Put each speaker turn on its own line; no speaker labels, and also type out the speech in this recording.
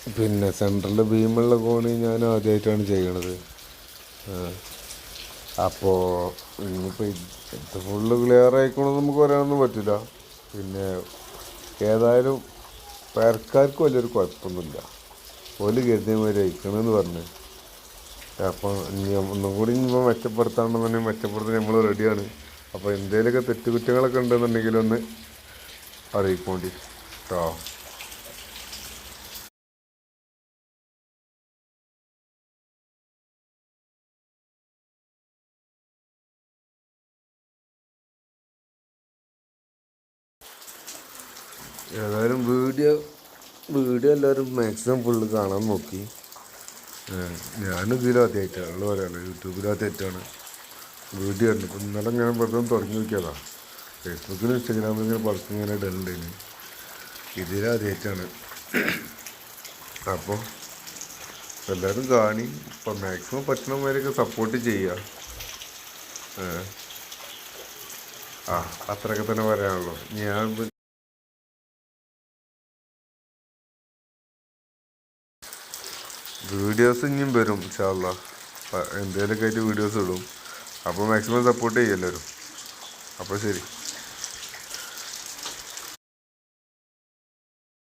പിന്നെ സെൻട്രൽ ബീമുള്ള കോണി ഞാൻ ആദ്യമായിട്ടാണ് ചെയ്യണത്. അപ്പോൾ ഇനിയിപ്പോൾ ഇത് ഫുള്ള് ക്ലിയർ ആയിക്കണമെന്ന് നമുക്ക് പറയാനൊന്നും പറ്റില്ല. പിന്നെ ഏതായാലും പേർക്കാർക്ക് വലിയൊരു കുഴപ്പമൊന്നുമില്ല. ഓല് കരുതിയ മാതിരി അയക്കണമെന്ന് പറഞ്ഞ്. അപ്പം ഇനി ഒന്നും കൂടി ഇപ്പോൾ മെച്ചപ്പെടുത്താണെന്നുണ്ടെങ്കിൽ മെച്ചപ്പെടുത്താൻ നമ്മൾ റെഡിയാണ്. അപ്പോൾ എന്തെങ്കിലുമൊക്കെ തെറ്റുകുറ്റങ്ങളൊക്കെ ഉണ്ടെന്നുണ്ടെങ്കിൽ ഒന്ന് അറിയിക്കോണ്ടി കേട്ടോ. ഏതായാലും വീഡിയോ എല്ലാവരും മാക്സിമം ഫുള്ള് കാണാൻ നോക്കി. ഞാനും ഇതിലും ആദ്യമായിട്ടാണ് ഉള്ള പറയാനുള്ളത്. യൂട്യൂബിലും ആദ്യമായിട്ടാണ് വീഡിയോ ഉണ്ട്. ഇപ്പം ഇന്നലെ ഞാൻ വെറുതെ തുടങ്ങി നോക്കിയതാണ്. ഫേസ്ബുക്കിലും ഇൻസ്റ്റാഗ്രാമിലും ഇങ്ങനെ പടക്കം ഇങ്ങനെ ഇടലുണ്ടേന്. ഇതിലും ആദ്യമായിട്ടാണ്. അപ്പോൾ എല്ലാവരും കാണി. ഇപ്പം മാക്സിമം പറ്റണമാരൊക്കെ സപ്പോർട്ട് ചെയ്യുക. അത്രയൊക്കെ തന്നെ പറയാനുള്ളൂ. ഞാൻ വീഡിയോസ് ഇനിയും വരും ഇൻഷാ അല്ലാഹ്. എന്തെങ്കിലുമൊക്കെ ആയിട്ട് വീഡിയോസ് ഇടും. അപ്പോൾ മാക്സിമം സപ്പോർട്ട് ചെയ്യും എല്ലാവരും. അപ്പോൾ ശരി.